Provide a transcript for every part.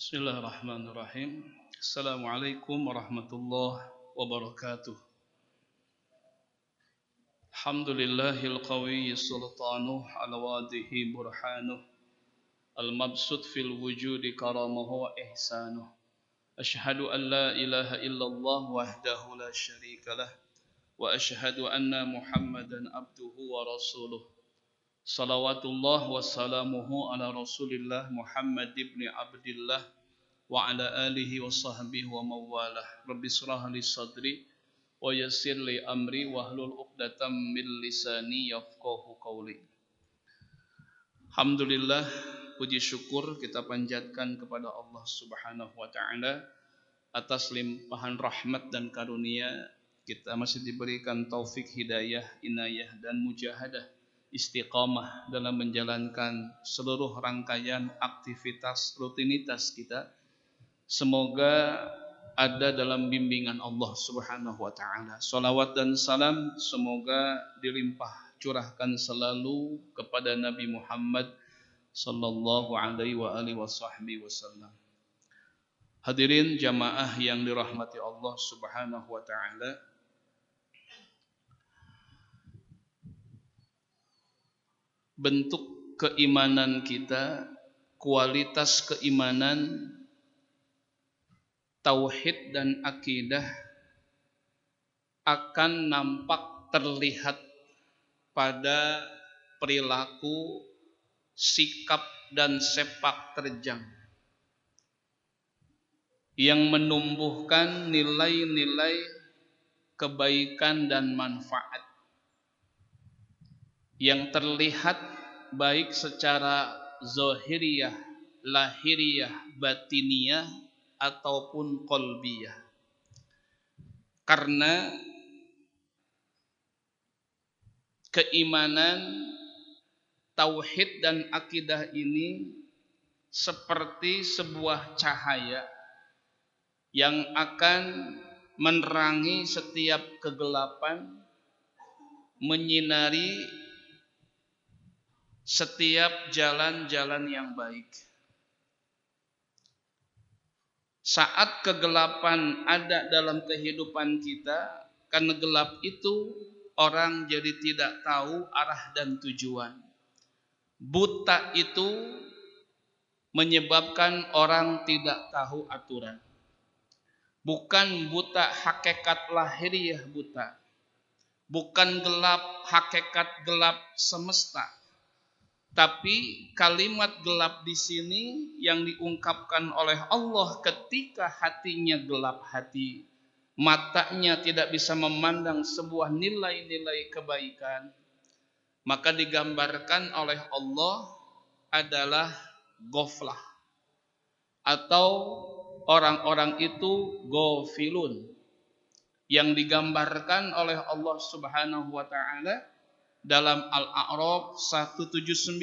Bismillahirrahmanirrahim. Assalamualaikum warahmatullahi wabarakatuh. Alhamdulillahil qawiyyi sultanuh ala wadihi burhanuh al-mabsut fil wujudi karamahu wa ihsanuh. Ashhadu an la ilaha illallah wahdahu la syarika lah wa ashhadu anna Muhammadan abduhu wa rasuluh. Salawatullah wa salamuhu ala rasulillah Muhammad ibn Abdillah wa ala alihi wa sahbihi wa mawalah. Rabbi shrah li sadri wa yassir li amri wahlul 'uqdatam min lisani yafqahu qawli. Alhamdulillah, puji syukur kita panjatkan kepada Allah Subhanahu wa taala atas limpahan rahmat dan karunia. Kita masih diberikan taufik, hidayah, inayah dan mujahadah, istiqamah dalam menjalankan seluruh rangkaian aktivitas rutinitas kita. Semoga ada dalam bimbingan Allah Subhanahu wa taala. Salawat dan salam semoga dilimpah curahkan selalu kepada Nabi Muhammad sallallahu alaihi wa alihi wasallam. Hadirin jamaah yang dirahmati Allah Subhanahu wa taala. Bentuk keimanan kita, kualitas keimanan, tauhid dan akidah akan nampak terlihat pada perilaku, sikap dan sepak terjang yang menumbuhkan nilai-nilai kebaikan dan manfaat yang terlihat baik secara zahiriyah, lahiriyah, batiniyah ataupun qalbiyah. Karena keimanan, tauhid dan akidah ini seperti sebuah cahaya yang akan menerangi setiap kegelapan, menyinari setiap jalan-jalan yang baik. Saat kegelapan ada dalam kehidupan kita, karena gelap itu orang jadi tidak tahu arah dan tujuan. Buta itu menyebabkan orang tidak tahu aturan. Bukan buta hakikat lahiriah buta. Bukan gelap hakikat gelap semesta. Tapi kalimat gelap di sini yang diungkapkan oleh Allah ketika hatinya gelap hati, matanya tidak bisa memandang sebuah nilai-nilai kebaikan, maka digambarkan oleh Allah adalah ghaflah atau orang-orang itu ghafilun, yang digambarkan oleh Allah Subhanahu wa taala dalam Al-A'raf 179.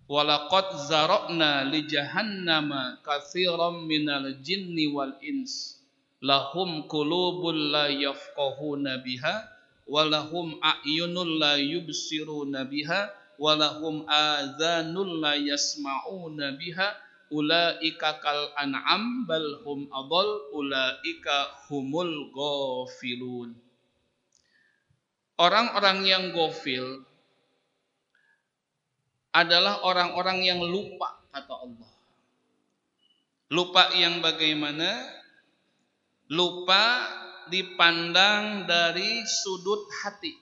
Walaqad zara'na li jahannama katsiran minal jinni wal ins lahum qulubun la yafqahuna biha wa lahum a'yunun la yubsiruna biha wa lahum adhanun la yasma'una biha ulaika kal an'am bal hum adall ulaika humul ghafilun. Orang-orang yang ghafil adalah orang-orang yang lupa, kata Allah. Lupa yang bagaimana? Lupa dipandang dari sudut hati.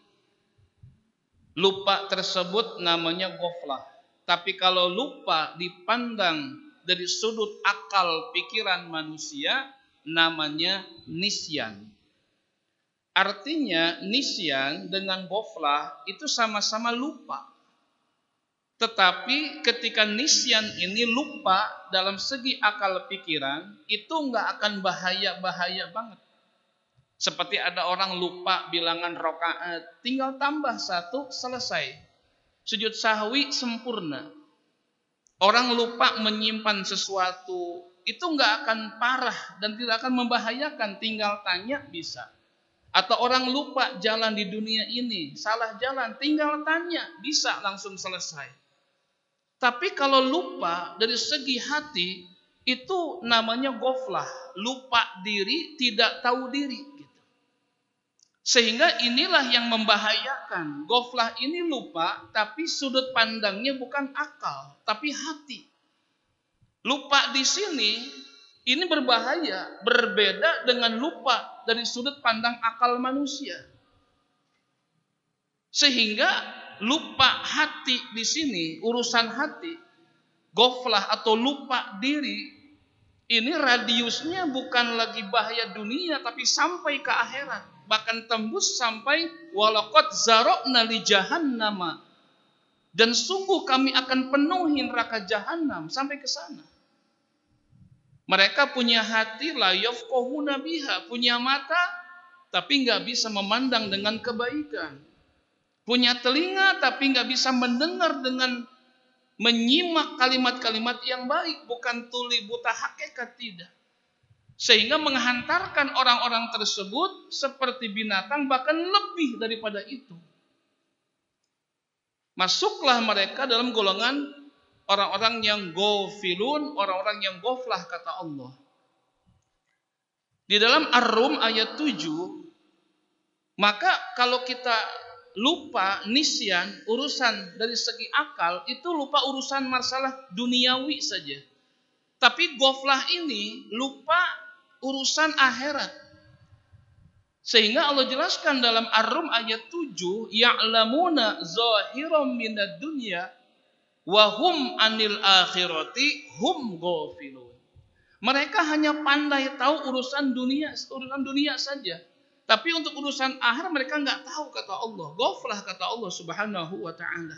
Lupa tersebut namanya ghaflah. Tapi kalau lupa dipandang dari sudut akal pikiran manusia, namanya nisyan. Artinya nisyan dengan ghaflah itu sama-sama lupa. Tetapi ketika nisyan ini lupa dalam segi akal pikiran, itu enggak akan bahaya-bahaya banget. Seperti ada orang lupa bilangan rakaat, tinggal tambah 1 selesai. Sujud sahwi sempurna. Orang lupa menyimpan sesuatu, itu enggak akan parah dan tidak akan membahayakan, tinggal tanya bisa. Atau orang lupa jalan di dunia ini, salah jalan, tinggal tanya, bisa langsung selesai. Tapi kalau lupa dari segi hati, Itu namanya ghaflah, lupa diri, tidak tahu diri gitu. Sehingga inilah yang membahayakan. Ghaflah ini lupa, tapi sudut pandangnya bukan akal, tapi hati. Lupa di sini ini berbahaya, berbeda dengan lupa dari sudut pandang akal manusia. Sehingga lupa hati di sini, urusan hati, ghaflah atau lupa diri, ini radiusnya bukan lagi bahaya dunia, tapi sampai ke akhirat. Bahkan tembus sampai walaqad zara'na li jahannama. Dan sungguh kami akan penuhi neraka jahanam sampai ke sana. Mereka punya hati la yafqahuna biha, punya mata tapi nggak bisa memandang dengan kebaikan. Punya telinga tapi nggak bisa mendengar dengan menyimak kalimat-kalimat yang baik, bukan tuli buta hakikat, tidak. Sehingga menghantarkan orang-orang tersebut seperti binatang, bahkan lebih daripada itu. Masuklah mereka dalam golongan orang-orang yang ghafilun, orang-orang yang ghaflah, kata Allah. Di dalam Ar-Rum ayat 7, maka kalau kita lupa, nisyan, urusan dari segi akal, itu lupa urusan masalah duniawi saja. Tapi ghaflah ini lupa urusan akhirat. Sehingga Allah jelaskan dalam Ar-Rum ayat 7, ya'lamuna zahiran minad dunya wa hum anil akhirati hum ghafilun. Mereka hanya pandai tahu urusan dunia saja. Tapi untuk urusan akhir mereka nggak tahu, kata Allah. Ghaflah, kata Allah Subhanahu wa ta'ala.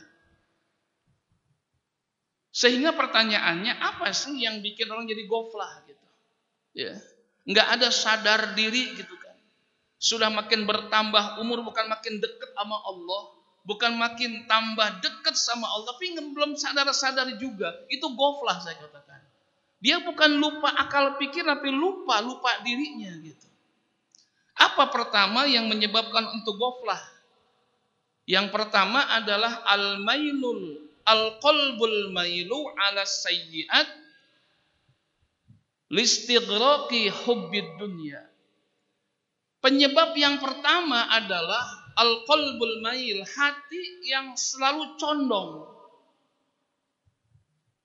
Sehingga pertanyaannya, apa sih yang bikin orang jadi ghaflah gitu? Ya, nggak ada sadar diri gitu kan. Sudah makin bertambah umur, bukan makin dekat sama Allah, bukan makin tambah dekat sama Allah, tapi belum sadar juga. Itu ghaflah, saya katakan. Dia bukan lupa akal pikir, tapi lupa dirinya gitu. Apa pertama yang menyebabkan untuk ghaflah? Yang pertama adalah al-qalbul mailu ala sayyi'at listighraqi hubbid dunya. Penyebab yang pertama adalah al-qalbul mail, hati yang selalu condong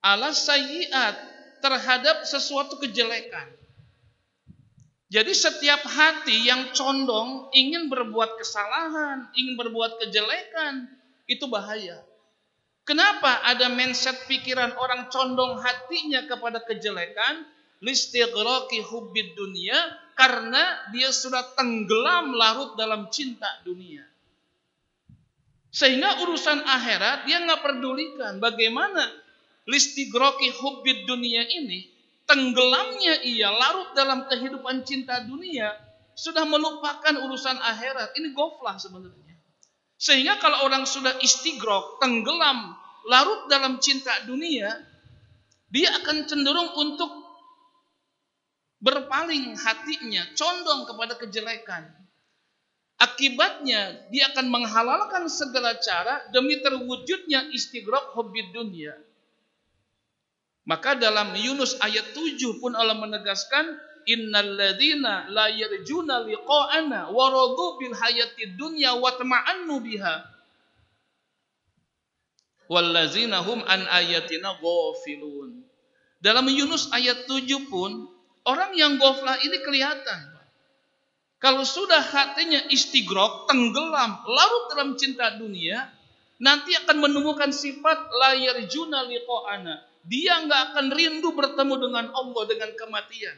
ala sayyi'at, terhadap sesuatu kejelekan. Jadi setiap hati yang condong ingin berbuat kesalahan, ingin berbuat kejelekan, itu bahaya. Kenapa ada mindset pikiran orang condong hatinya kepada kejelekan? Listighraqi hubbid dunya, karena dia sudah tenggelam larut dalam cinta dunia. Sehingga urusan akhirat dia nggak pedulikan. Bagaimana listighraqi hubbid dunya ini, tenggelamnya ia larut dalam kehidupan cinta dunia, sudah melupakan urusan akhirat. Ini ghaflah sebenarnya. Sehingga kalau orang sudah istighraq, tenggelam larut dalam cinta dunia, dia akan cenderung untuk berpaling hatinya, condong kepada kejelekan. Akibatnya dia akan menghalalkan segala cara demi terwujudnya istighraq hubbid dunya. Maka dalam Yunus ayat 7 pun Allah menegaskan, innal ladzina la yarjuna liqa'ana wa radu bil hayatid dunya wa tama'annu biha wal ladzina hum an ayatina ghafilun. Dalam Yunus ayat 7 pun orang yang ghaflah ini kelihatan. Kalau sudah hatinya istighraq, tenggelam, larut dalam cinta dunia, nanti akan menemukan sifat la yarjuna liqa'ana. Dia nggak akan rindu bertemu dengan Allah, dengan kematian.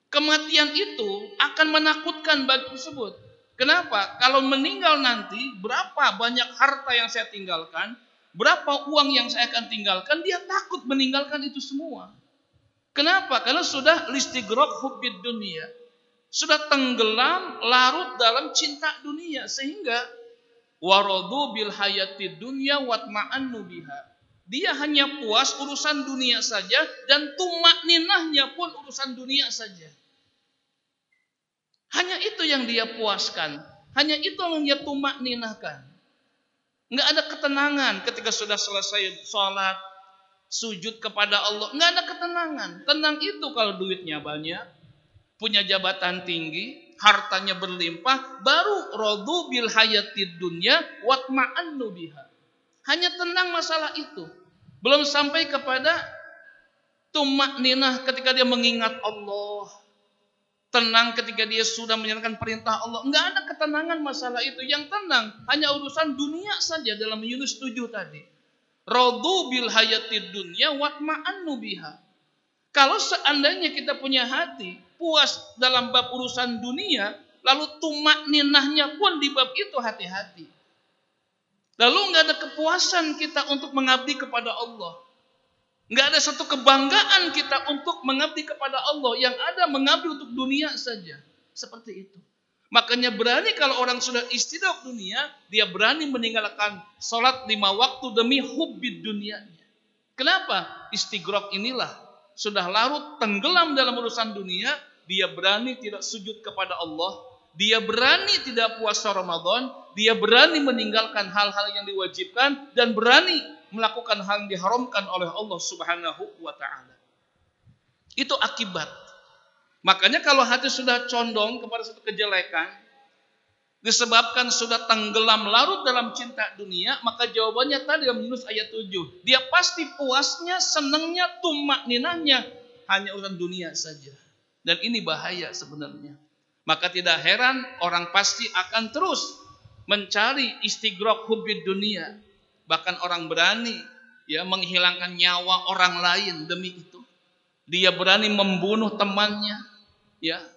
Kematian itu akan menakutkan bagi tersebut. Kenapa? Kalau meninggal nanti, berapa banyak harta yang saya tinggalkan, berapa uang yang saya akan tinggalkan, dia takut meninggalkan itu semua. Kenapa? Karena sudah listighraq hubbid dunya. Sudah tenggelam, larut dalam cinta dunia. Sehingga waradu bil hayatid dunya watma'annu biha. Dia hanya puas urusan dunia saja, dan tumakninahnya pun urusan dunia saja. Hanya itu yang dia puaskan, hanya itu yang dia tumakninahkan. Nggak ada ketenangan ketika sudah selesai sholat, sujud kepada Allah, nggak ada ketenangan. Tenang itu kalau duitnya banyak, punya jabatan tinggi, hartanya berlimpah, baru radu bil hayatid dunya watma'annu biha. Hanya tenang masalah itu. Belum sampai kepada tumakninah ketika dia mengingat Allah. Tenang ketika dia sudah menjalankan perintah Allah. Enggak ada ketenangan masalah itu. Yang tenang hanya urusan dunia saja dalam Yunus 7 tadi. Radu bil hayatid dunya watma'annu biha. Kalau seandainya kita punya hati puas dalam bab urusan dunia, lalu tumakninahnya pun di bab itu hati-hati. Lalu enggak ada kepuasan kita untuk mengabdi kepada Allah. Enggak ada satu kebanggaan kita untuk mengabdi kepada Allah. Yang ada mengabdi untuk dunia saja. Seperti itu. Makanya berani kalau orang sudah istidrak dunia, dia berani meninggalkan salat 5 waktu demi hubbid dunianya. Kenapa? Istighraq inilah sudah larut tenggelam dalam urusan dunia, dia berani tidak sujud kepada Allah, dia berani tidak puasa Ramadan, dia berani meninggalkan hal-hal yang diwajibkan dan berani melakukan hal yang diharamkan oleh Allah Subhanahu wa taala. Itu akibat. Makanya kalau hati sudah condong kepada satu kejelekan, disebabkan sudah tenggelam larut dalam cinta dunia, maka jawabannya tadi dalam Yunus ayat 7. Dia pasti puasnya, senangnya, tumakninahnya hanya urusan dunia saja. Dan ini bahaya sebenarnya. Maka tidak heran orang pasti akan terus mencari istighraq hubbid dunia. Bahkan orang berani menghilangkan nyawa orang lain demi itu. Dia berani membunuh temannya,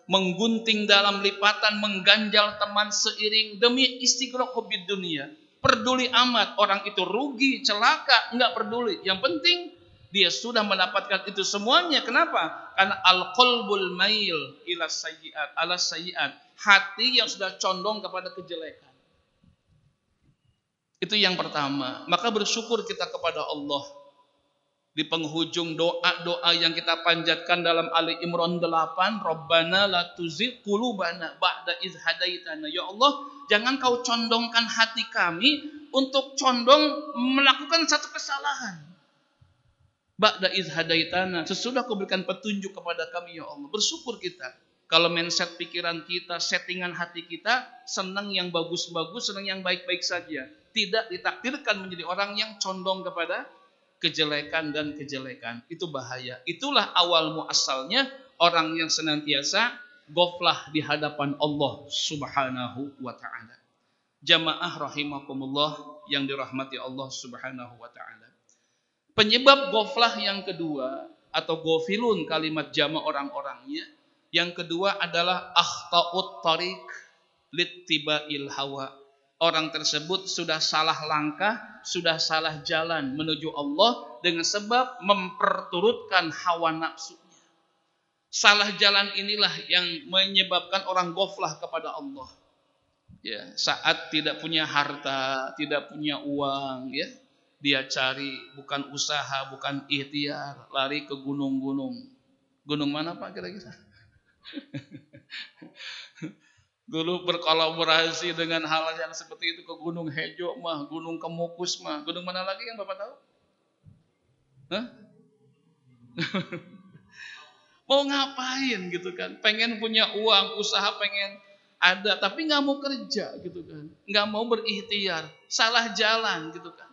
menggunting dalam lipatan, mengganjal teman seiring demi istighraq hubbid dunia. Peduli amat orang itu rugi, celaka, enggak peduli. Yang penting dia sudah mendapatkan itu semuanya. Kenapa? Karena al-qalbul mail ila sayyi'at, ala sayyi'at. Hati yang sudah condong kepada kejelekan. Itu yang pertama. Maka bersyukur kita kepada Allah. Di penghujung doa-doa yang kita panjatkan dalam Ali Imran 8, Rabbana la tuzigh qulubana ba'da idh hadaitana. Ya Allah, jangan kau condongkan hati kami untuk condong melakukan satu kesalahan. Ba'da idh hadaitana, sesudah kau berikan petunjuk kepada kami ya Allah. Bersyukur kita. Kalau mindset pikiran kita, settingan hati kita, senang yang bagus-bagus, senang yang baik-baik saja. Tidak ditakdirkan menjadi orang yang condong kepada kejelekan dan kejelekan. Itu bahaya. Itulah awal muasalnya orang yang senantiasa ghaflah di hadapan Allah Subhanahu wa taala. Jamaah rahimakumullah yang dirahmati Allah Subhanahu wa taala. Penyebab ghaflah yang kedua atau ghafilun kalimat jama orang-orangnya, yang kedua adalah akhta'ut tariq littiba'il hawa. Orang tersebut sudah salah langkah, sudah salah jalan menuju Allah dengan sebab memperturutkan hawa nafsunya. Salah jalan inilah yang menyebabkan orang ghaflah kepada Allah. Saat tidak punya harta, tidak punya uang, dia cari bukan usaha, bukan ikhtiar, lari ke gunung-gunung. Gunung mana Pak kira-kira? Dulu berkolaborasi dengan hal yang seperti itu ke Gunung Hejo mah, Gunung Kemukus mah. Gunung mana lagi yang Bapak tahu? Mau ngapain gitu kan? Pengen punya uang, usaha pengen ada, tapi nggak mau kerja gitu kan? Nggak mau berikhtiar, salah jalan gitu kan?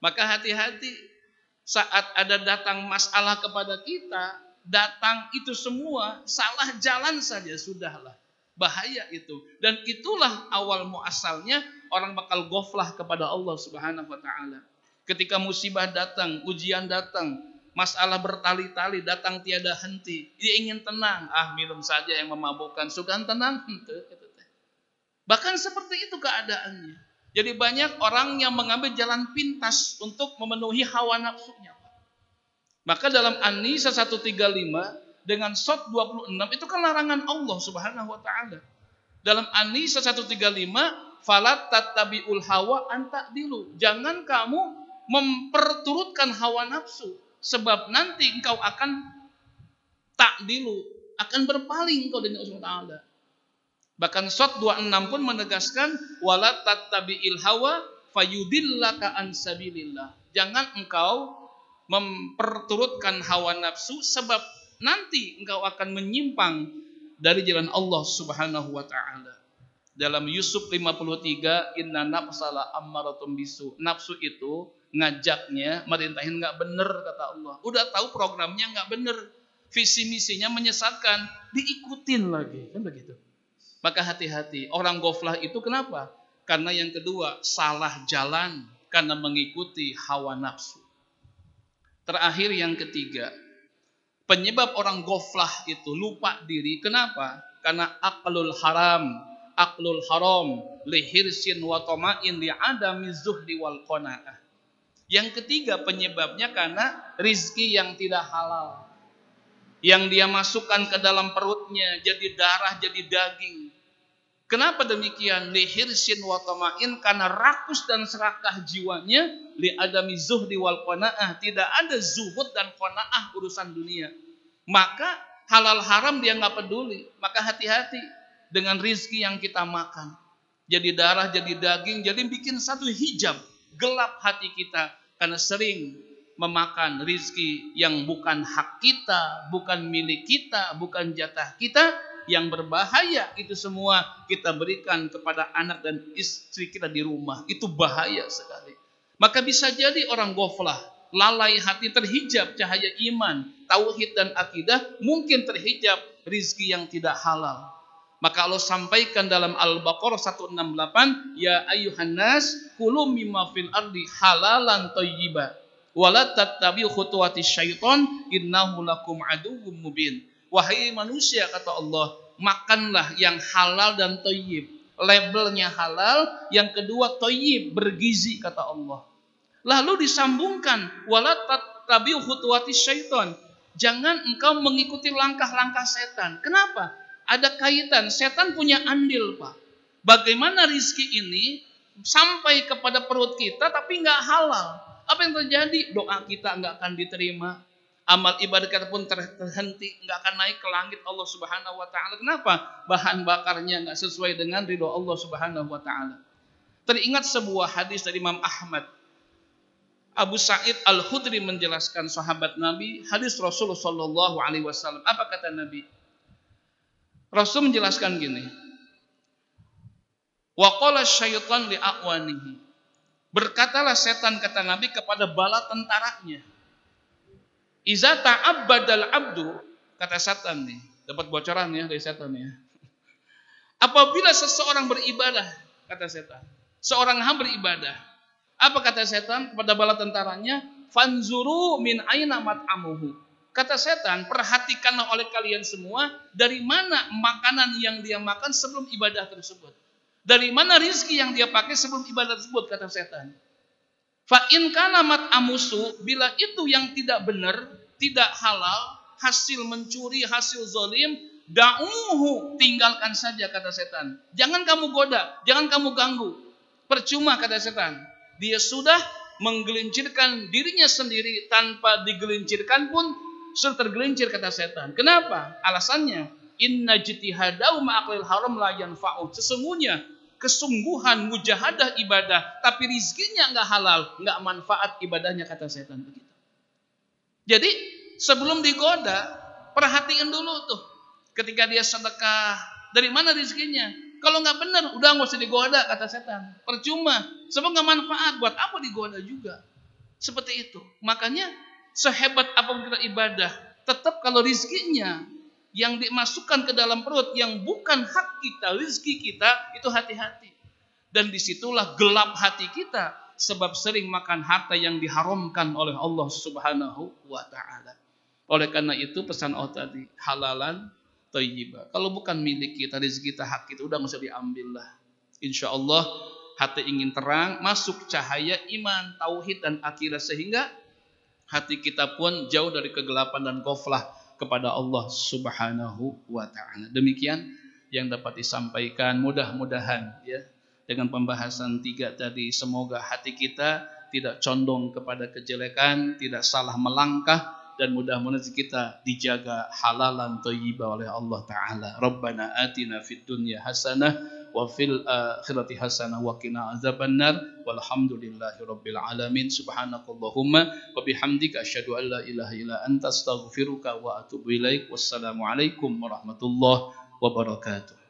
Maka hati-hati saat ada datang masalah kepada kita, datang itu semua salah jalan saja sudahlah. Bahaya itu. Dan itulah awal muasalnya orang bakal ghaflah kepada Allah Subhanahu wa taala. Ketika musibah datang, ujian datang, masalah bertali-tali datang tiada henti, dia ingin tenang, minum saja yang memabukkan, sugan tenang. Bahkan seperti itu keadaannya. Jadi banyak orang yang mengambil jalan pintas untuk memenuhi hawa nafsunya. Maka dalam An-Nisa 135 dengan shot 26 itu kan larangan Allah Subhanahu wa taala. Dalam An-Nisa 135, falat tattabiul hawa anta'dilu. Jangan kamu memperturutkan hawa nafsu sebab nanti engkau akan ta'dilu, akan berpaling engkau dari Allah Subhanahu wa taala. Bahkan shot 26 pun menegaskan wala tattabiil hawa fayudillaka an sabilillah. Jangan engkau memperturutkan hawa nafsu, sebab nanti engkau akan menyimpang dari jalan Allah Subhanahu wa taala. Dalam Yusuf 53, inna nafsala ammaratum bisu. Nafsu itu ngajaknya merintahin enggak bener, kata Allah. Udah tahu programnya enggak bener, visi misinya menyesatkan, diikutin lagi, kan begitu. Maka hati-hati, orang ghaflah itu kenapa? Karena yang kedua, salah jalan karena mengikuti hawa nafsu. Terakhir yang ketiga, penyebab orang ghaflah itu lupa diri, kenapa? Karena aklul haram lihirsin wa tama'in li adami zuhdi wal qanaah. Yang ketiga penyebabnya karena rizki yang tidak halal, yang dia masukkan ke dalam perutnya jadi darah, jadi daging. Kenapa demikian? Lihirsin wa tama'in, karena rakus dan serakah jiwanya, li adami zuhdi wal qanaah, tidak ada zuhud dan qanaah urusan dunia. Maka halal haram dia nggak peduli. Maka hati-hati dengan rizki yang kita makan. Jadi darah, jadi daging, jadi bikin satu hijab, gelap hati kita. Karena sering memakan rizki yang bukan hak kita, bukan milik kita, bukan jatah kita, yang berbahaya. Itu semua kita berikan kepada anak dan istri kita di rumah. Itu bahaya sekali. Maka bisa jadi orang ghaflah, lalai hati, terhijab cahaya iman, tauhid dan akidah, mungkin terhijab rizki yang tidak halal. Maka Allah sampaikan dalam Al-Baqarah 168, ya ayyuhan nas kulu mimma fil ardi halalan thayyiba wa la tattabi'u khutuwatis syaiton innahu lakum aduwwum mubin. Wahai manusia, kata Allah, makanlah yang halal dan thayyib. Labelnya halal, yang kedua thayyib, bergizi, kata Allah. Lalu disambungkan wala tattabi'u khutuwatis syaiton. Jangan engkau mengikuti langkah-langkah setan. Kenapa? Ada kaitan, setan punya andil, Pak. Bagaimana rizki ini sampai kepada perut kita tapi nggak halal? Apa yang terjadi? Doa kita nggak akan diterima, amal ibadah kita pun terhenti, nggak akan naik ke langit Allah Subhanahu wa taala. Kenapa? Bahan bakarnya nggak sesuai dengan ridho Allah Subhanahu wa taala. Teringat sebuah hadis dari Imam Ahmad. Abu Sa'id Al-Khudri menjelaskan, sahabat Nabi, hadis Rasulullah sallallahu alaihi wasallam. Apa kata Nabi? Rasul menjelaskan gini, wa qala syaitan li a'wanihi, berkatalah setan, kata Nabi, kepada bala tentaranya, iza ta'abbadal abdu, kata setan nih, dapat bocoran ya dari setan ya, apabila seseorang beribadah, kata setan, seorang hamba beribadah, apa kata setan kepada bala tentaranya, fanzuru min aina mat'amuhu. Kata setan, perhatikanlah oleh kalian semua dari mana makanan yang dia makan sebelum ibadah tersebut. Dari mana rizki yang dia pakai sebelum ibadah tersebut, kata setan. Fa in kana mat'amusu, bila itu yang tidak benar, tidak halal, hasil mencuri, hasil zalim, da'uhu, tinggalkan saja, kata setan. Jangan kamu goda, jangan kamu ganggu. Percuma, kata setan. Dia sudah menggelincirkan dirinya sendiri, tanpa digelincirkan pun sudah tergelincir, kata setan. Kenapa? Alasannya, inna jitihadau ma'aklil haram la yanfa'u. Sesungguhnya kesungguhan mujahadah ibadah tapi rizkinya enggak halal, enggak manfaat ibadahnya, kata setan begitu. Jadi sebelum digoda, perhatiin dulu tuh. Ketika dia sedekah, dari mana rizkinya? Kalau enggak benar, udah enggak usah digoda, kata setan. Percuma, sebab enggak manfaat, buat apa digoda juga. Seperti itu. Makanya sehebat apapun kita ibadah, tetap kalau rizkinya yang dimasukkan ke dalam perut yang bukan hak kita, rizki kita, itu hati-hati. Dan disitulah gelap hati kita, sebab sering makan harta yang diharamkan oleh Allah Subhanahu wa ta'ala. Oleh karena itu pesan Allah tadi, halalan thayyibah. Kalau bukan milik kita, rizki kita, hak kita, udah nggak usah diambil lah. Insya Allah hati ingin terang, masuk cahaya iman, tauhid dan akidah, sehingga hati kita pun jauh dari kegelapan dan ghaflah kepada Allah Subhanahu wa ta'ala. Demikian yang dapat disampaikan, mudah-mudahan ya, dengan pembahasan 3 tadi, semoga hati kita tidak condong kepada kejelekan, tidak salah melangkah, dan mudah-mudahan kita dijaga halalan thayyibah oleh Allah Ta'ala. Rabbana atina fid dunya hasanah wa fil akhirati hasanah wa qina adzabannar walhamdulillahi rabbil alamin. Subhanakallahumma wa bihamdika asyhadu an la ilaha illa anta astaghfiruka wa atubu ilaik. Wassalamu alaikum warahmatullahi wabarakatuh.